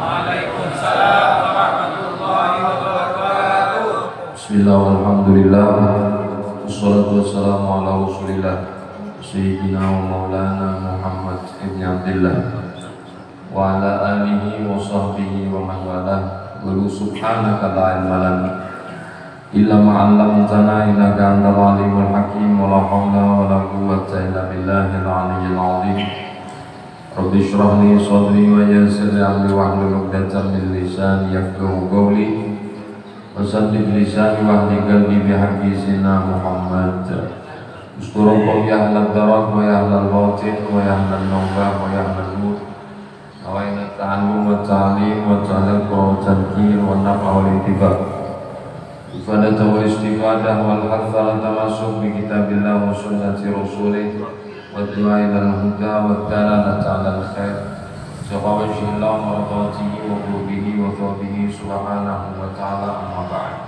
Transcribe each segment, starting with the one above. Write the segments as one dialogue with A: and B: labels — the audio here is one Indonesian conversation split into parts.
A: Waalaikumsalam warahmatullahi wabarakatuh.
B: Bismillah, alhamdulillah, wassalatu wassalamu ala rasulillah Sayyidina wa maulana Muhammad ibn Abdillah wa ala alihi wa sahbihi wa man walah. Wa subhanaka la ilma lana illa ma 'allamtana innaka antal alimul hakim. Wa la hawla wa la quwwata illa billahil aliyyil azim. Rabbi shrah li sadri wa yassir li amri wahlul 'uqdatam min lisani yafqahu qawli wasaddid lisani wahdi qalbi bihaqqi sayyidina Muhammad. Usturaqom ya ahlal darak wa ya ahlal batin wa ya ahlal nawbah wa ya ahlal nur wa inna ta'allum wa ta'lim wa ta'alaq wa tadkir wa nafa wa itibak ifadata wa istifadah wal hathara tamasuk bi kitabillah wa sunnati rasulih wa du'a ilal huda wa dalalata alal khair Subhanallah wa ta'atihi wa qurbihi wa thawbihi subhanahu wa ta'ala amma ba'd.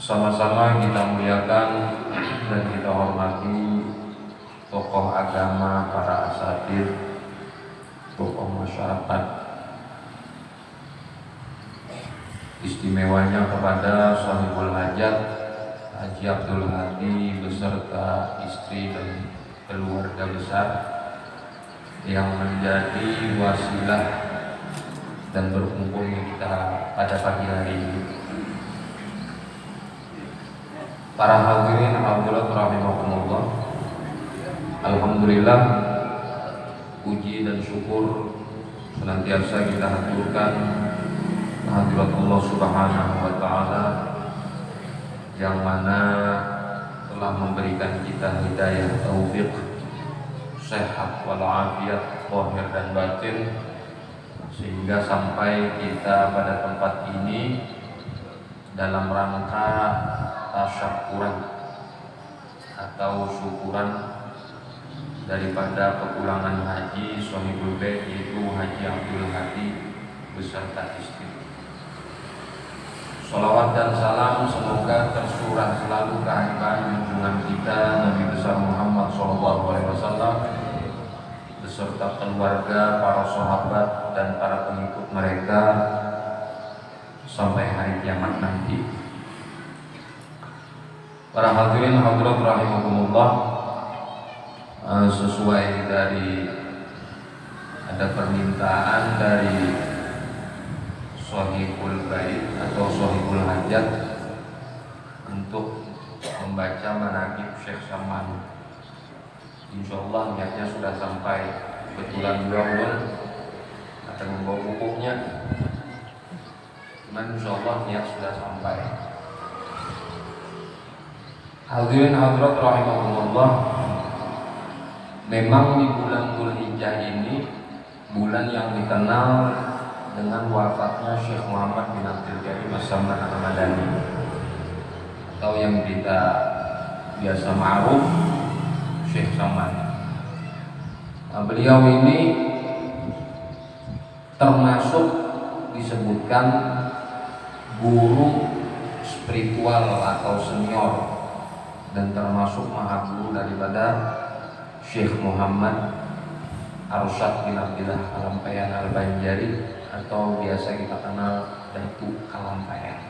B: Sama-sama kita muliakan dan kita hormati tokoh agama, para asatidz, tokoh masyarakat. Istimewanya kepada Shahibul Hajat Haji Abdul Hadi beserta istri dan keluarga besar yang menjadi wasilah dan berkumpulnya kita pada pagi hari ini. Para hadirin hadirat rahimakumullah, alhamdulillah, puji dan syukur senantiasa kita haturkan kehadirat Allah Subhanahu wa taala yang mana telah memberikan kita hidayah, taufik, sehat walafiat zahir dan batin, sehingga sampai kita pada tempat ini dalam rangka tasyakuran atau syukuran daripada kepulangan haji Shahibul Bait, yaitu Haji Abdul Hadi beserta istri. Salawat dan salam semoga tersurah selalu kehaibaan junjungan kita Nabi besar Muhammad SAW beserta keluarga, para sahabat dan para pengikut mereka sampai hari kiamat nanti. Para hadirin hadirat rahimakumullah, sesuai dari ada permintaan dari Shahibul Bait atau Shahibul Hajat untuk membaca manaqib Syekh Saman. Insyaallah niatnya sudah sampai, kebetulan beliau akan membawa bukunya, cuman insyaallah niat sudah sampai. Hadirin hadirat rahimakumullah, memang di bulan Dzulhijjah ini bulan yang dikenal dengan wafatnya Syekh Muhammad bin Abdul Karim As-Samman Al-Madani, atau yang kita biasa ma'ruf Syekh Saman. Nah, beliau ini termasuk disebutkan guru spiritual atau senior, dan termasuk maha guru daripada Syekh Muhammad Arsyad bin Abdillah Kalampayan Al-Banjari, atau biasa kita kenal Datuk Kalampayan.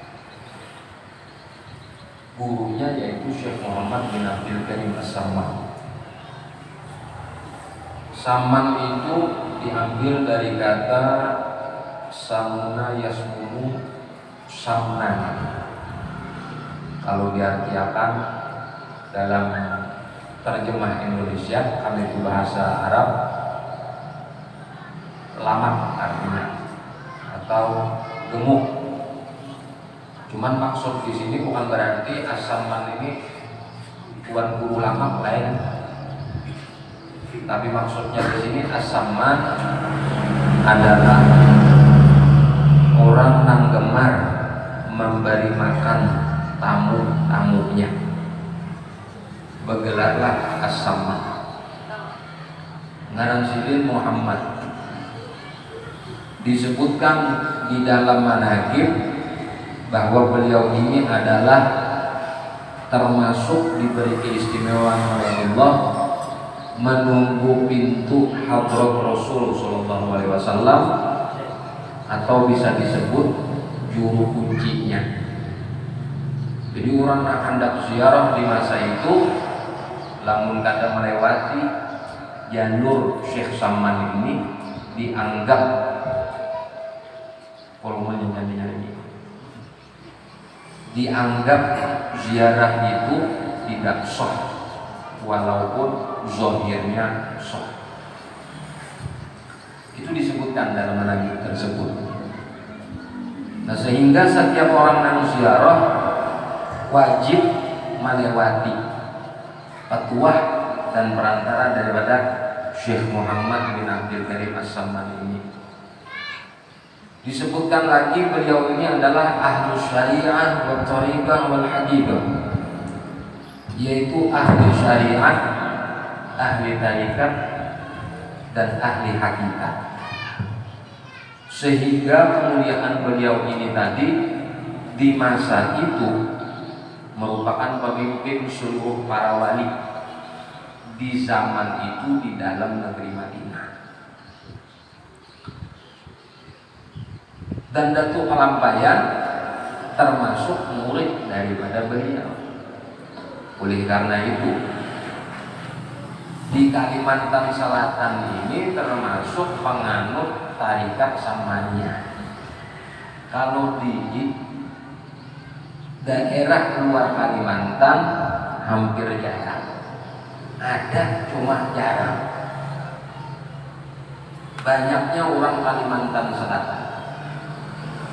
B: Gurunya yaitu Syekh Muhammad bin Abdul Karim As-Samman. Saman itu diambil dari kata samuna yasmunu samnan. Kalau diartikan dalam terjemah Indonesia, karena itu bahasa Arab, lamat artinya atau gemuk. Cuman maksud di sini bukan berarti As-Samman ini bukan guru lamak lain, tapi maksudnya di sini As-Samman adalah orang yang gemar memberi makan tamu-tamunya. Bergelarlah As-Samman. Ngaran silin Muhammad. Disebutkan di dalam manaqib bahwa beliau ini adalah termasuk diberi keistimewaan oleh Allah menunggu pintu hadrat Rasul Sallallahu Alaihi Wasallam, atau bisa disebut juru kuncinya. Jadi orang nak hendak ziarah di masa itu, lamun kada melewati jalur Syekh Saman ini, dianggap volumenya nyanyi-nyanyi, dianggap ziarah itu tidak sah, walaupun zahirnya sah. Itu disebutkan dalam manhaj tersebut. Nah, sehingga setiap orang yang ziarah wajib melewati petuah dan perantara daripada Syekh Muhammad bin Abdul Karim As-Saman ini. Disebutkan lagi beliau ini adalah ahlu syariah wa thariqah wal haqiqah, yaitu ahli syariat, ahli tarikat, dan ahli hakikat. Sehingga kemuliaan beliau ini tadi di masa itu merupakan pemimpin seluruh para wali di zaman itu di dalam negeri Madinah. Dan Datuk Pelampayan termasuk murid daripada beliau. Oleh karena itu, di Kalimantan Selatan ini termasuk penganut tarikat Samaniyah. Kalau di daerah luar Kalimantan hampir jarang, ada cuma jarang. Banyaknya orang Kalimantan Selatan,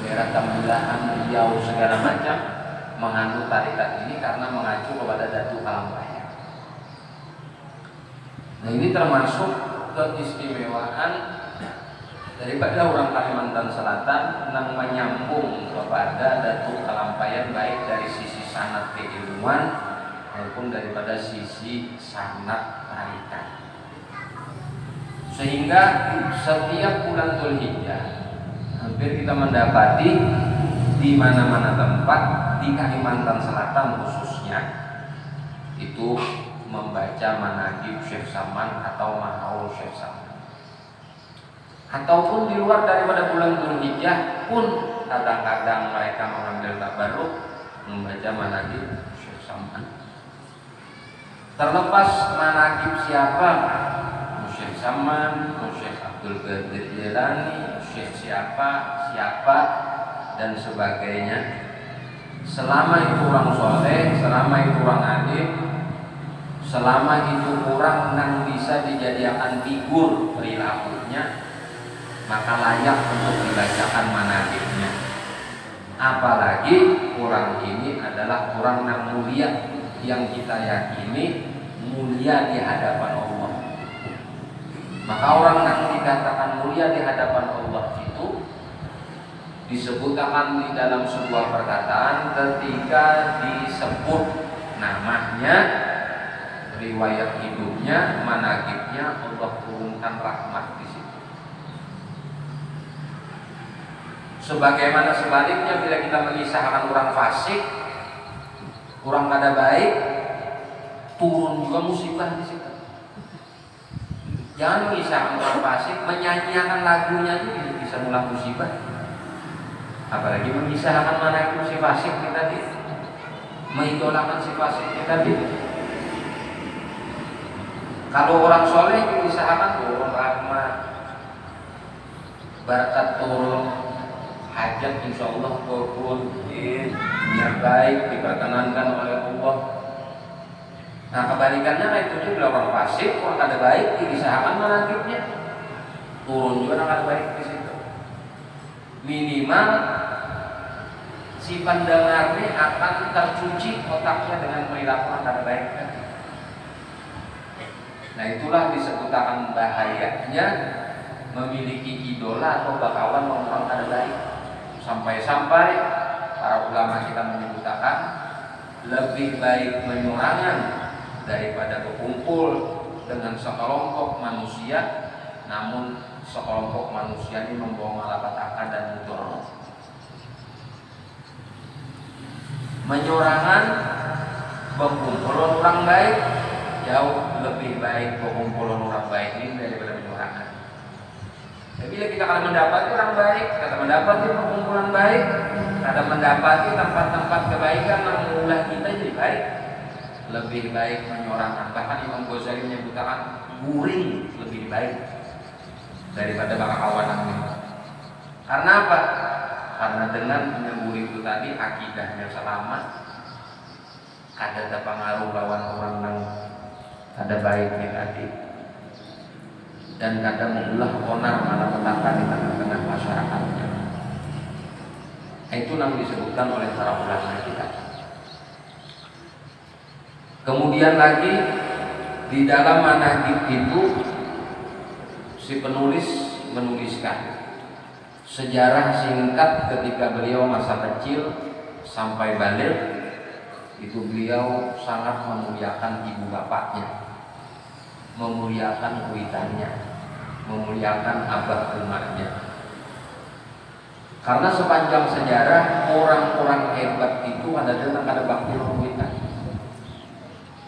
B: daerah Tambilahan, Riau, segala macam menganut tarikat ini karena mengacu kepada Datuk Pelampayan. Nah, ini termasuk keistimewaan daripada orang Kalimantan Selatan yang menyambung kepada Datuk Pelampayan, baik dari sisi sanad keilmuan maupun daripada sisi sanad tarikat. Sehingga setiap bulan Dzulhijjah hampir kita mendapati di mana-mana tempat di Kalimantan Selatan khususnya itu membaca manaqib Syekh Saman atau mahaul Syekh Saman. Ataupun di luar daripada bulan Dzulhijjah pun kadang-kadang mereka mengambil tabarruk membaca manaqib Syekh Saman. Terlepas manaqib siapa, Syekh Saman, Syekh Abdul Qadir Jilani, Syekh siapa dan sebagainya, selama itu orang soleh, selama itu orang alim, selama itu orang yang bisa dijadikan figur perilakunya, maka layak untuk dibacakan manaqibnya. Apalagi orang ini adalah orang yang mulia, yang kita yakini mulia di hadapan Allah. Maka orang yang dikatakan mulia di hadapan Allah itu disebutkan di dalam sebuah perkataan ketika disebut namanya, riwayat hidupnya, manaqibnya, Allah turunkan rahmat di situ. Sebagaimana sebaliknya bila kita mengisahkan orang fasik, orang kada baik, turun juga musibah di situ. Jangan mengisahkan orang fasik, menyanyiakan lagunya itu bisa mulai musibah. Apalagi mengisahkan manaqib si fasik kita tadi, mengidolakan si fasik kita tadi. Kalau orang soleh mengisahkan turun rahmat, berkat turun, hajat insya Allah kabul, niat baik diperkenankan oleh Allah. Nah, kebalikannya itu juga orang fasik, orang kada baik diusahakan manaqibnya, turun juga orang kada baik di situ. Minimal si pendengarnya akan tercuci otaknya dengan perilaku yang kada baik. Nah, itulah disebutkan bahayanya memiliki idola atau bakawan orang kada baik. Sampai-sampai para ulama kita menyebutkan lebih baik menyurangan daripada berkumpul dengan sekelompok manusia, namun sekelompok manusia ini membawa malapetaka dan mudarat. Menyurangan berkumpul orang baik,
A: jauh lebih baik perkumpulan orang baik ini daripada penyurangan. Jadi bila kita akan mendapati orang baik, kita mendapati perkumpulan baik, kita mendapati tempat-tempat kebaikan yang mengulah kita jadi baik, lebih baik menyuarakan. Bahkan Imam Ghazali menyebutkan guring lebih baik daripada bakal kawan ini. Karena apa? Karena dengan menyemburi itu tadi akidahnya selamat, ada pengaruh lawan orang yang ada baiknya tadi, dan kadang mengulah onar malah petaka di tengah-tengah masyarakatnya. Itu yang disebutkan oleh para ulama kita. Kemudian lagi di dalam manhaj itu si penulis menuliskan sejarah singkat ketika beliau masa kecil sampai balik. Itu beliau sangat memuliakan ibu bapaknya, memuliakan kuitannya, memuliakan abah umatnya. Karena sepanjang sejarah orang-orang hebat itu adalah kada bakti kuitan.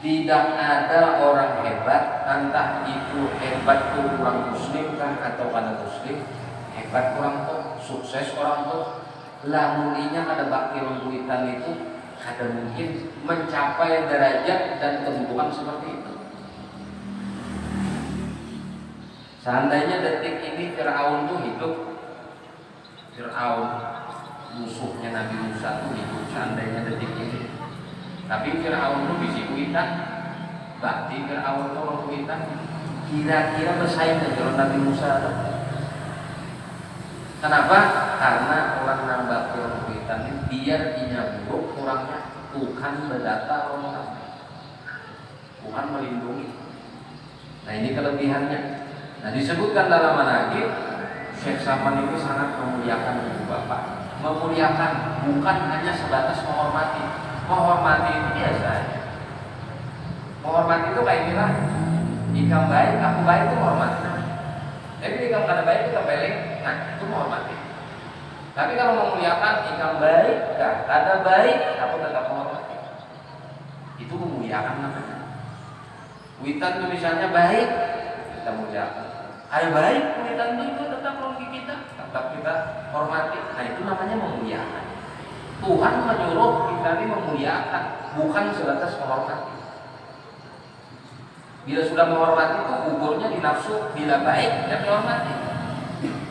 A: Tidak ada orang hebat, entah itu hebat itu orang muslim kan atau kada muslim, hebat orang tuh, sukses orang tuh, lamuninya kada bakti kuitan itu ada mungkin mencapai derajat dan kedudukan seperti itu. Seandainya detik ini Fir'aun itu hidup, Fir'aun musuhnya Nabi Musa itu hidup seandainya detik ini. Tapi Fir'aun itu bisi kuitan, bakti Fir'aun itu orang kuitan, kira-kira bersaing dengan Nabi Musa. Kenapa? Karena orang yang bakti orang kuitan ini biar inya buruk orangnya Tuhan berdata orang, Tuhan melindungi. Nah ini kelebihannya. Nah disebutkan dalam manhaj Syekh Saman itu sangat memuliakan ibu bapak, memuliakan bukan hanya sebatas menghormati. Menghormati itu biasa. Menghormati itu kayak inilah, ikam baik, aku baik itu menghormati. Jadi ikam kada baik itu balik, nah itu menghormati. Tapi kalau memuliakan ikam baik, kada baik, aku tetap menghormati. Itu memuliakan namanya. Witan itu misalnya baik, kita muliakan. Ayo baik, witan itu tetap merugi kita, tetap kita hormati. Nah itu namanya memuliakan. Tuhan menyuruh kita ini memuliakan, bukan sebatas menghormati. Bila sudah menghormati itu ukurnya di nafsu, bila baik ya dihormati.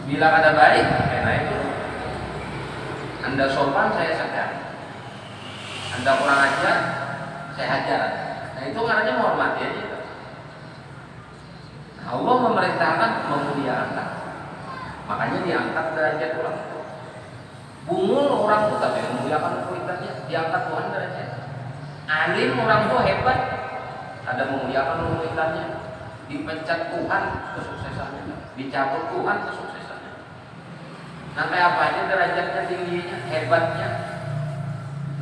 A: Bila kada baik, karena itu Anda sopan saya segan, Anda kurang ajar saya hajar. Nah itu karena menghormati aja. Nah, Allah memerintahkan memuliakan, makanya diangkat derajat orang itu. Bungul orang itu tapi memuliakan kuitannya, diangkat Tuhan derajat. Alim orang itu hebat, ada memuliakan kuitannya, dipecat Tuhan kesuksesannya, dicabut Tuhan kesuksesannya. Sampai apa aja derajatnya, tingginya, hebatnya,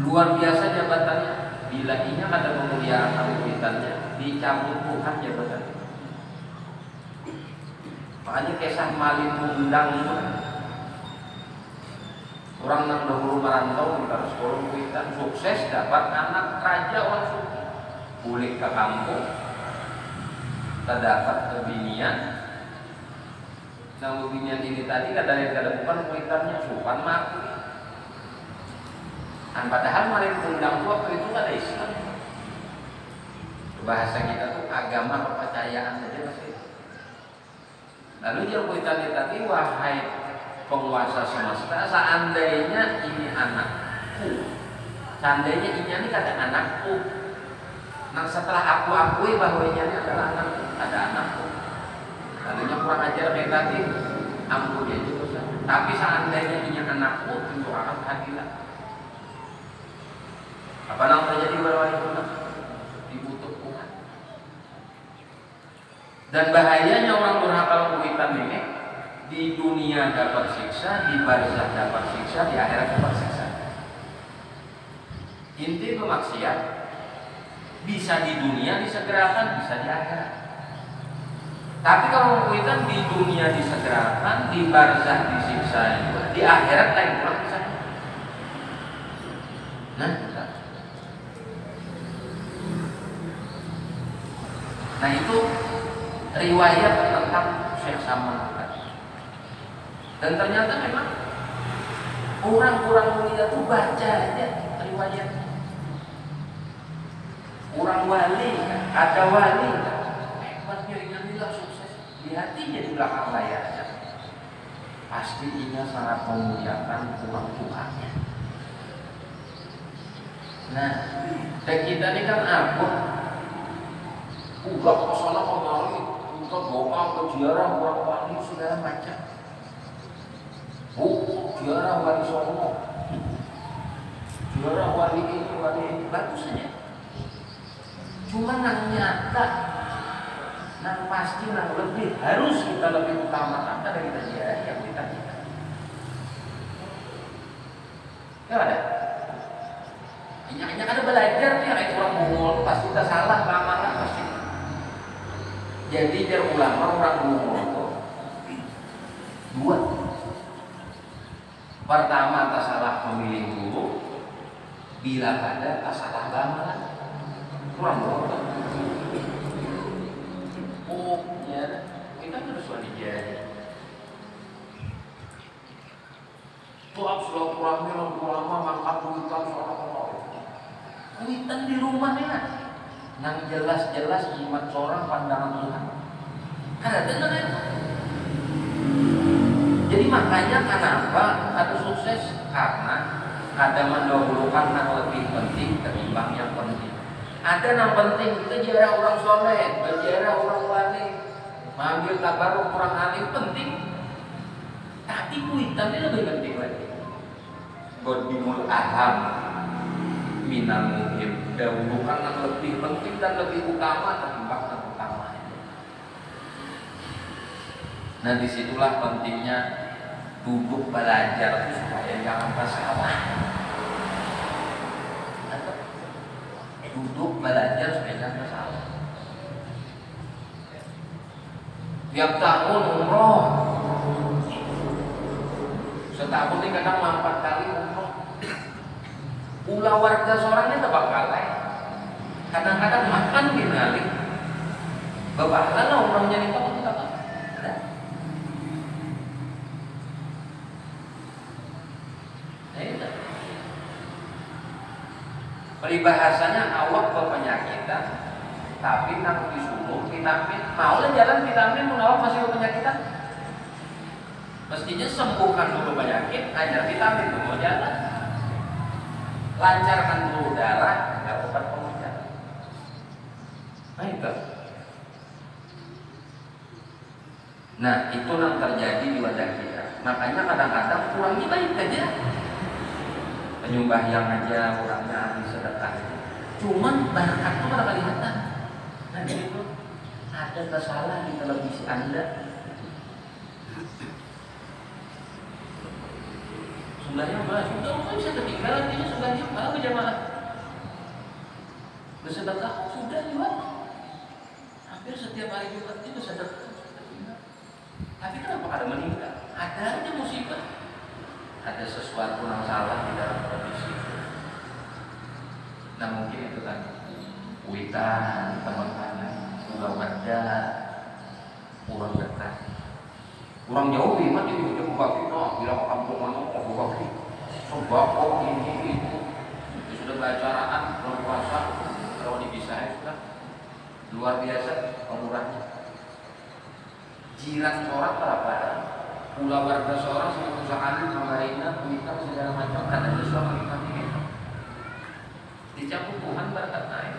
A: luar biasa jabatannya. Bila inya ada memuliakan kuitannya, dicabut Tuhan jabatannya. Makanya kisah Malin Mundang itu orang yang dahulu merantau di sekolah kuitan sukses dapat anak raja orang suku, boleh ke kampung, terdapat kebinian. Nah kebinian ini tadi kadang-kadang bukan kuitannya supan mati. Dan padahal Malin Mundang itu waktu itu ada Islam. Bahasa kita tuh agama kepercayaan saja masih. Lalu dia kuitan tadi, wahai penguasa semesta, seandainya ini anakku, seandainya ini kata anakku, nah setelah aku akui bahwa ini adalah anakku, ada anakku, lalunya kurang ajar negatif, ampun dia juga. Tapi seandainya ini anakku, tentu akan keadilan. Apa yang terjadi pada wanita dibutuh Tuhan. Dan bahayanya orang berhakal kuitan ini, di dunia dapat siksa, di barzakh dapat siksa, di akhirat dapat siksa. Inti bermaksiat bisa di dunia disegerakan, bisa di akhirat. Tapi kalau kuitan di dunia disegerakan, di barzakh disiksa, di akhirat lain kurang bisa. Nah, Nah itu riwayat tentang Syekh Saman. Dan ternyata memang orang-orang mulia itu baca aja riwayat. Orang wali, ada wali, hebat piringannya sukses di hatinya di belakang layar. Pasti ini sangat memuliakan orang Tuhannya. Nah, dan kita ini kan akun, udah kesana kemari, kita doa ke ziarah orang wali segala macam. Ziarah wali Songo, ziarah wali ini, bagus saja. Cuma nang nyata, nang pasti, nang lebih harus kita lebih utamakan dari kita ziarah yang kita. Ya ada. Hanya ada belajar nih, kayak orang Mongol pasti kita salah lamaran pasti. Jadi biar ulama orang Mongol itu dua. Pertama tak salah memilih guru, bila ada tak salah lamaran. Kurang Mongol. Oh ya, kita harus wajar. Tuh sudah kurang ulama mangkat bukan seorang witan di rumahnya, nang jelas-jelas jimat seorang pandangan Tuhan. Kan ada itu. Jadi makanya kenapa ada sukses karena ada mendahulukan yang lebih penting ketimbang yang penting. Ada yang penting kita ziarah orang soleh, ziarah orang wali, mengambil tabaruk orang alim penting. Tapi witan itu lebih penting lagi. Godimul aham minal muhim, dahulukan yang lebih penting dan lebih utama ketimbang yang utama. Nah disitulah pentingnya duduk belajar supaya jangan tersalah. Duduk belajar supaya jangan tersalah. Tiap tahun umroh, setahun ini kadang 4 kali umroh. Ulah warga seorangnya tebak kalai. Kadang-kadang makan binalik. Bapak lah orangnya itu kita kan. Nah itu. Peribahasanya awak berpenyakitan, tapi nak disuruh vitamin. Mau jalan vitamin menawak masih berpenyakitan. Mestinya sembuhkan dulu penyakit, ajar vitamin mau jalan. Lancarkan dulu darah, nggak obat pengujar. Nah itu. Nah itu yang terjadi di wajah kita. Makanya kadang-kadang kurangnya baik aja. Penyembahyang aja, kurangnya ahli sedekah. Cuman berkat itu pada kelihatan. Nah gitu. Ada kesalahan di televisi Anda. Sebenarnya sudah bisa ketinggalan ini sebenarnya malah berjamaah bersedekah sudah juga hampir setiap hari Jumat itu bersedekah. Tapi kenapa ada meninggal? Ada aja musibah, ada sesuatu yang salah di dalam kondisi. Nah mungkin itu kan witan teman-teman juga warga kurang dekat. Kurang jauh iman jadi udah buka kita, bila ke kampung mana mau buka kita, sembako ini itu, sudah bacaan belum puasa, kalau dipisahin sudah luar biasa pemurahnya. Jiran seorang berapa? Pula warga seorang sama usahaan, kamarina, kuitan segala macam ada sesuatu yang kami dicampur Tuhan berkat naik.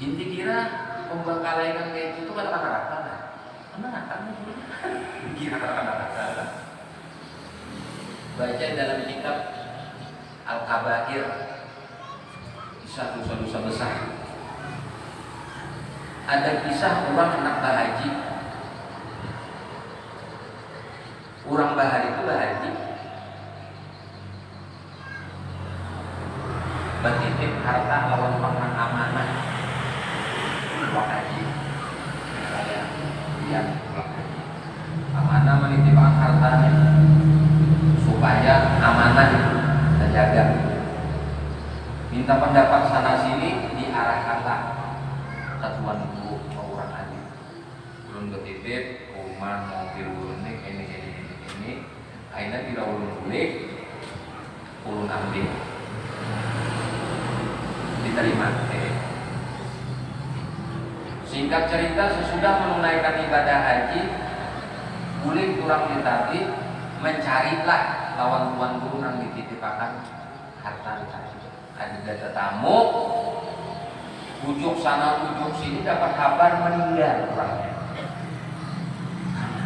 A: Inti kira pembangkalaian kayak itu pada kata-kata lah. Kena kira kata-kata. Baca dalam kitab Al-Kabair, kisah dosa-dosa besar. Ada kisah orang anak bahaji. Orang bahari itu bahaji bertitip harta lawan pengen amanah. Pulang haji, saya lihat pulang haji. Amanah menitipkan hartanya supaya amanah terjaga. Minta pendapat sana sini, diterima. Singkat cerita, sesudah menunaikan ibadah haji, boleh kurang ditati, mencarilah lawan tuan guru nang dititipakan harta tadi. Ada tetamu, ujuk sana ujuk sini dapat kabar meninggal orangnya.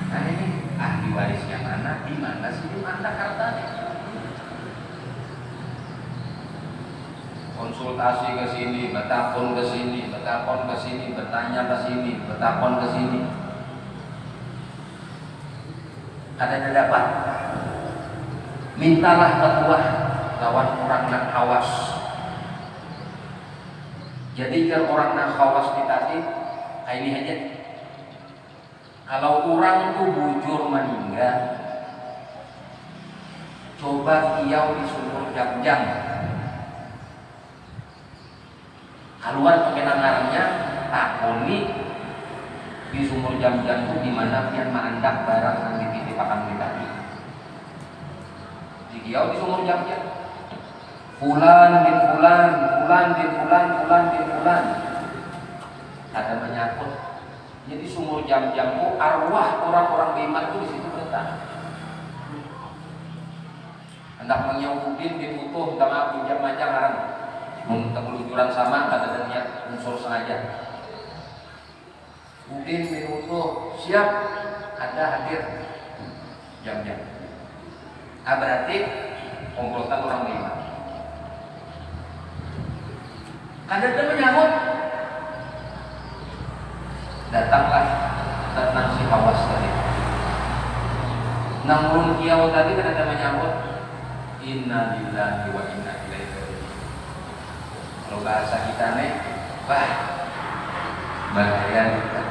A: Nah ini ahli warisnya mana? Di mana sih di mana hartanya? Konsultasi ke sini, bertakon ke sini, bertakon ke sini, bertanya ke sini, bertakon ke sini. Ada dapat. Mintalah petuah lawan orang nak hawas. Jadi kalau orang nak hawas ditati, kayak ini aja. Kalau orang tuh bujur meninggal, coba kiau di sumur jam-jam. Keluar pakai nangarnya, takoni di sumur jam-jam itu di mana pian mandak barang yang dititipakan kita. Di kiau di sumur jam-jam. Fulan bin fulan, fulan bin fulan, fulan bin fulan. Ada menyangkut. Jadi sumur jam-jam itu arwah orang-orang beriman itu di situ berada. Hendak menyautin dibutuh, minta maaf pinjam aja ngarang. Minta kelucuran sama kata niat unsur sengaja. Udin bin utuh siap, ada hadir jam-jam. Berarti komplotan orang beriman. Ada menyambut, datanglah tentang si hawas tadi. Namun kiau tadi kan ada menyambut, inna lillahi wa inna ilaihi raji'un. Kalau bahasa kita nih, bagian kita.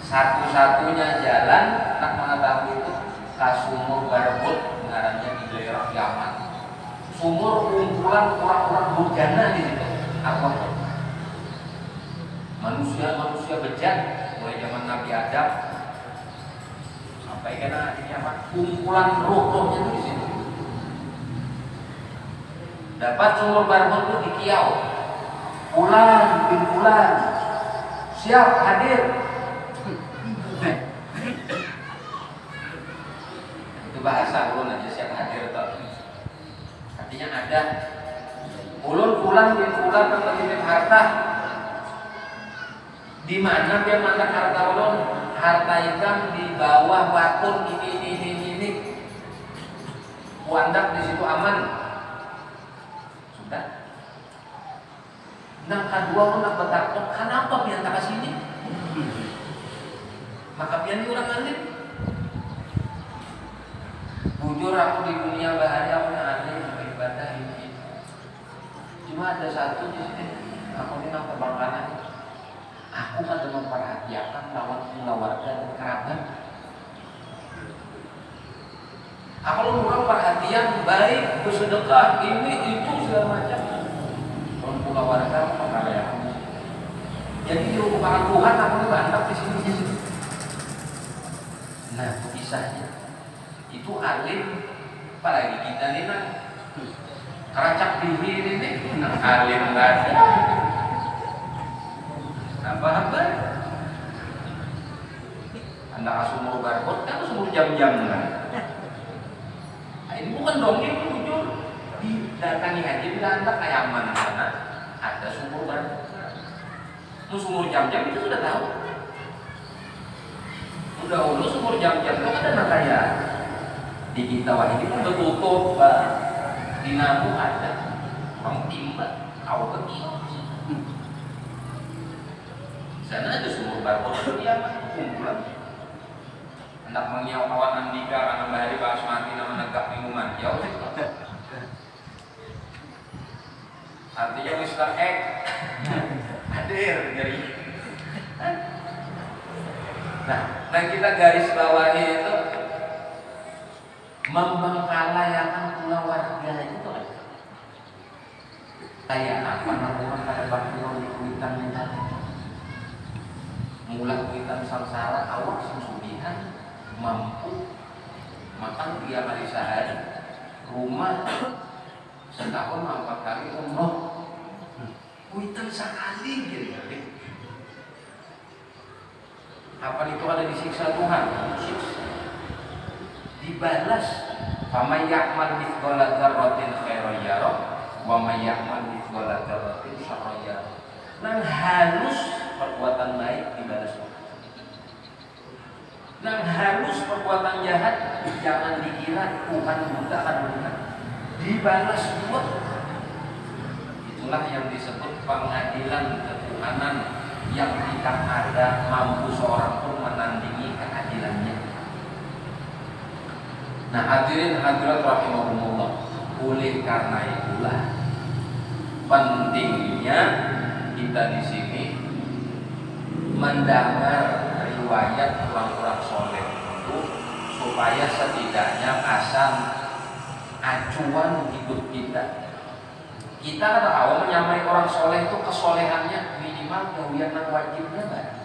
A: Satu-satunya jalan nak mengetahui itu kasumur barbut ngarannya di daerah Yaman. Sumur kumpulan orang-orang durjana di situ. Apa? Manusia bejat mulai zaman Nabi Adam sampai kena di Yaman, kumpulan roh-rohnya itu di situ. Dapat sumur barbut itu di kiau. Fulan bin fulan siap hadir. Itu bahasa ulun aja siap hadir tuh. Artinya ada ulun fulan bin fulan menitip harta. Di mana dia makan harta ulun? Harta hitam di bawah batu ini. Wandak di situ aman. Sudah. Nang kedua pun nak bertakut, kenapa pian tak sini? Maka pian kurang aneh. Bujur aku di dunia bahaya punya aneh beribadah ini. Cuma ada satu di sini, aku ini nang terbangkangan. Aku kan memperhatikan lawan keluarga dan kerabat. Aku kurang perhatian baik, bersedekah ini itu segala macam. Kalau keluarga pengalayaan. Jadi di hukuman Tuhan aku dibantak di sini. Nah, kisahnya itu alim, apalagi kita ini nak keracak bibir ini, alim nggak ada. Apa? Anda sumur barbot kan sumur jam-jam kan? Nah, ini bukan dongeng jujur. Didatangi haji bila anda kayak mana sana ada sumur barbot. Sumur jam-jam itu sudah tahu. Udah dulu sumur jam-jam itu ada nakaya. Di kita wah ini pun bertutup, di Nabu ada orang timba, kau kecil. Sana ada sumur barbot dia kumpulan. Hendak mengiau kawan Andika karena bahari basmati nama negak minuman jauh sih. Artinya Mr. X hadir jadi. Nah, kita garis bawahi itu membengkalayakan keluarga itu aja. Kayak apa namanya pada waktu di kuitan yang tadi. Mulai kuitan samsara awak susudihan mampu makan 3 kali sehari, rumah setahun 4 kali umroh, sekali gitu. Kapan itu ada disiksa Tuhan? Siksa. Dibalas. Faman ya'mal mithqala dzarratin khairan yarah wa man ya'mal mithqala dzarratin syarran yarah. Nang halus perbuatan baik dibalas. Nang halus perbuatan jahat jangan dikira Tuhan buta akan melihat. Dibalas juga. Itulah yang disebut pengadilan ketuhanan yang tidak ada mampu seorang pun menandingi keadilannya. Nah, hadirin hadirat rahimahumullah, oleh karena itulah pentingnya kita di sini mendengar riwayat orang-orang soleh itu supaya setidaknya asal acuan hidup kita. Kita kan tahu menyamai orang soleh itu kesolehannya minimal gawian nang wajibnya barang.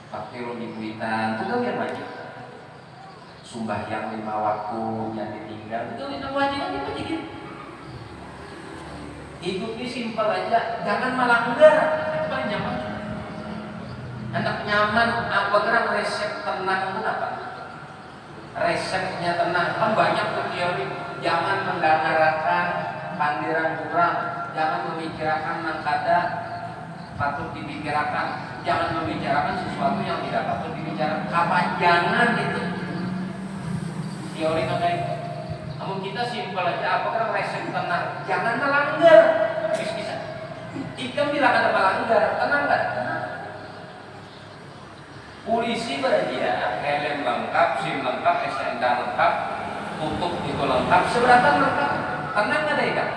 A: Pakai di kuitan itu gawian wajib. Sembahyang 5 waktu yang ditinggal itu gawian wajib kita dikit. Hidup ini simpel aja, jangan melanggar. Itu paling nyaman. Anak nyaman, apa gerak resep tenang itu apa? Resepnya tenang, kan banyak tuh teori. Jangan mendengarkan pandiran kurang, jangan memikirkan yang kada patut dibicarakan, jangan membicarakan sesuatu yang tidak patut dibicarakan. Apa jangan itu? Teori kayak itu. Namun kita simpel aja, apakah resep tenang? Jangan melanggar. Bisa. Ikam bilang ada melanggar, tenang nggak? Tenang. Polisi berdia, helm lengkap, SIM lengkap, STNK lengkap, tutup itu lengkap, seberatan lengkap. Tenang nggak ikan?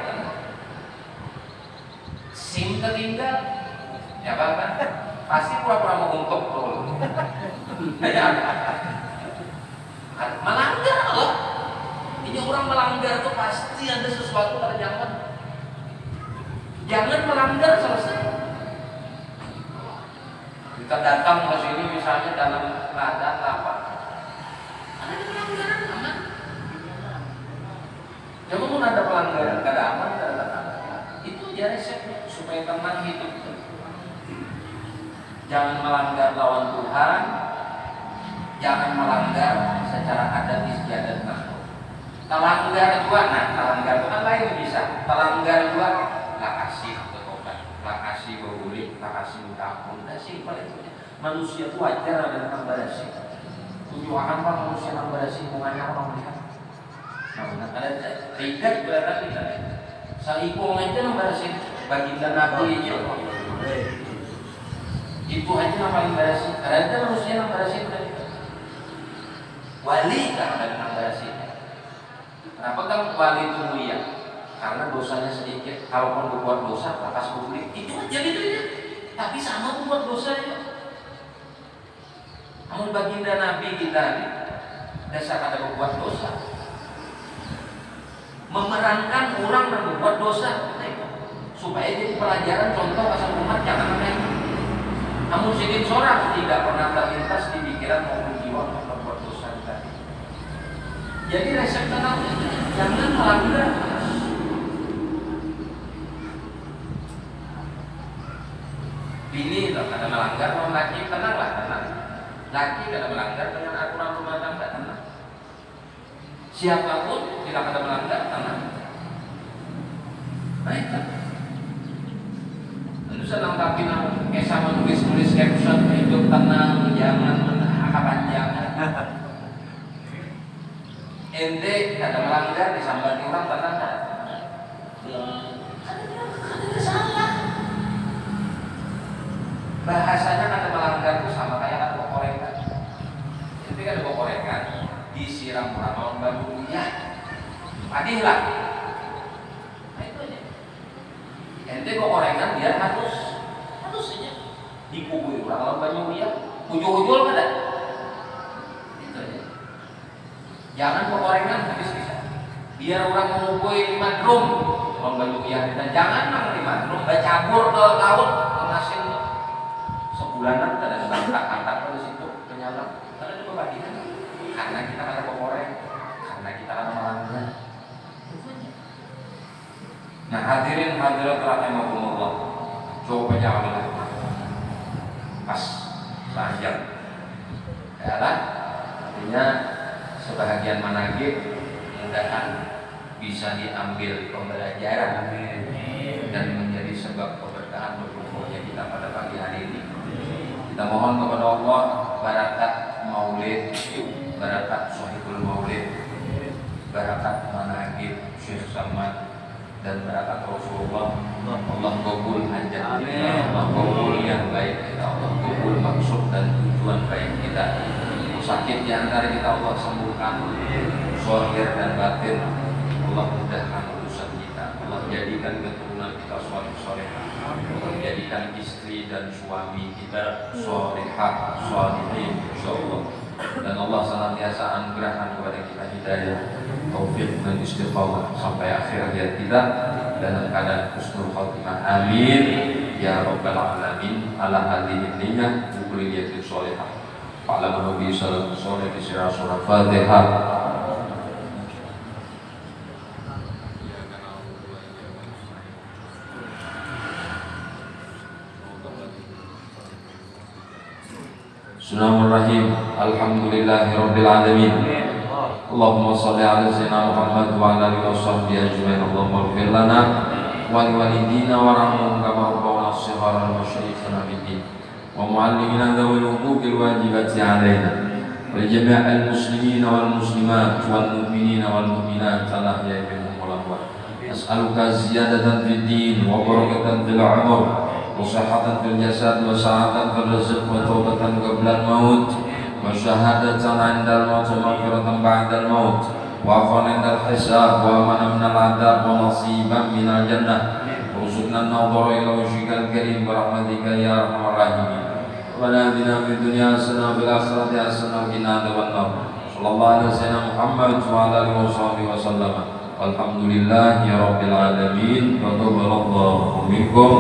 A: SIM ketinggal, ya apa? Pasti pura-pura mau untuk dulu. Melanggar loh. Ini orang melanggar tuh pasti ada sesuatu terjangkau. Jangan melanggar selesai. Kita datang ke sini misalnya dalam keadaan apa? Ada pelanggaran aman. Jangan pun ada pelanggaran, gak ada aman, gak ada tanda. Itu aja resepnya supaya tenang hidup. Jangan melanggar lawan Tuhan, jangan melanggar secara adat istiadat makhluk. Telanggar juga, nah telanggar itu kan lain bisa. Telanggar juga, lah kasih bertobat, lah kasih berguling, lah kasih minta ampun. Nah simpel itu. Manusia itu wajar ada tentang barasi. Tujuan apa manusia tentang barasi hubungannya orang melihat. Nah, ada tingkat berarti kita. Salipung aja tentang barasi. Baginda Nabi aja. Itu aja yang paling barasi. Ada manusia tentang barasi berarti. Wali kan ada tentang barasi. Kenapa kan wali itu mulia? Karena dosanya sedikit. Kalaupun berbuat dosa, lepas publik itu aja gitu ya. Tapi sama berbuat dosanya. Namun baginda Nabi kita ini dasar ada berbuat dosa, memerankan orang yang berbuat dosa, supaya jadi pelajaran contoh asal umat jangan kayak itu. Namun sedikit seorang tidak pernah terlintas di pikiran maupun jiwa berbuat dosa tadi. Jadi resep tenang jangan melanggar. Bini loh, ada melanggar, mau laki tenanglah tenang. Laki kada melanggar dengan aturan rumah tangga tenang. Siapapun tidak ada melanggar tenang. Baik. Tentu senang tapi nang kisah menulis caption hidup tenang, jangan kepanjangan. Ente kada melanggar disambati orang tenang kan? Ada salah. Bahasanya kada melanggar itu sama kayak ada korekan. Jadi ada korekan disiram ramal bambu ya, padihlah. Nah itu aja. Ente korekan biar halus aja. Dikubur ramal bambu ya, ujul-ujul kada. Itu aja. Jangan korekan habis bisa. Biar orang mengumpui 5 drum ramal bambu ya. Dan jangan nang 5 drum bacabur ke laut ke masin. Sebulanan ada bangka-bangka di situ penyalam. Karena itu bagian. Karena kita ada pekorek, karena kita ada melanggar. Nah hadirin hadirat rahimakumullah. Coba jangan pas panjang. Ya lah, artinya sebahagian managib mudahan bisa diambil pembelajaran dan menjadi sebab keberkahan berkumpulnya kita pada pagi hari ini. Kita mohon kepada Allah barakat maulid, barakat sahibul maulid, barakat managib Syekh Samad, dan barakat Rasulullah. Allah kabul hajat kita, Allah kabul yang baik kita, Allah kabul maksud dan tujuan baik kita. Sakit di antara kita Allah sembuhkan, zahir dan batin. Allah mudahkan urusan kita, Allah jadikan keturunan kita saleh-salehah, Allah jadikan istri dan suami kita salehah, salihin insyaallah. Dan Allah senantiasa anugerahkan kepada kita hidayah, taufik dan istiqamah sampai akhir hayat kita dalam keadaan husnul khatimah. Amin ya rabbal alamin. Ala hadhihi niyyah wa kulliyatin shalihah. Fa'ala nabi sallallahu alaihi wasallam surah Fatihah. Bismillahirrahmanirrahim. Alhamdulillahirabbil alamin. Allahumma shalli ala sayyidina Muhammad wa ala alihi washabbihi ajmain. Allahumma ighfir lana wa li walidina warhamhum kama rabbawna shighara wa shaykhana bid-din wa muallimina dzawil huquqil wajibati alaina wa li jami'il muslimina wal muslimat wal mu'minina wal mu'minat ala ya'imin wal amwat. As'aluka ziyadatan fid din wa barakatan fil umur wa sihhatan fil jasad wa sa'atan fil rizq wa taubatan qabla al-maut wa syahadatan 'indal maut wa maghfiratan ba'dal maut wa 'afwan 'indal hisab wa amanan minal 'adzab wa nasiban minal jannah wa rzuqna an-nadhara ila wajhikal karim bi rahmatika ya arhamar rahimin. Rabbana atina fid dunya hasanah wa fil akhirati hasanah wa qina adzabannar. Sallallahu alaihi wasallam Muhammad wa ala alihi washabbihi wasallam. Alhamdulillahi rabbil alamin. Wa taqabbalallahu minkum.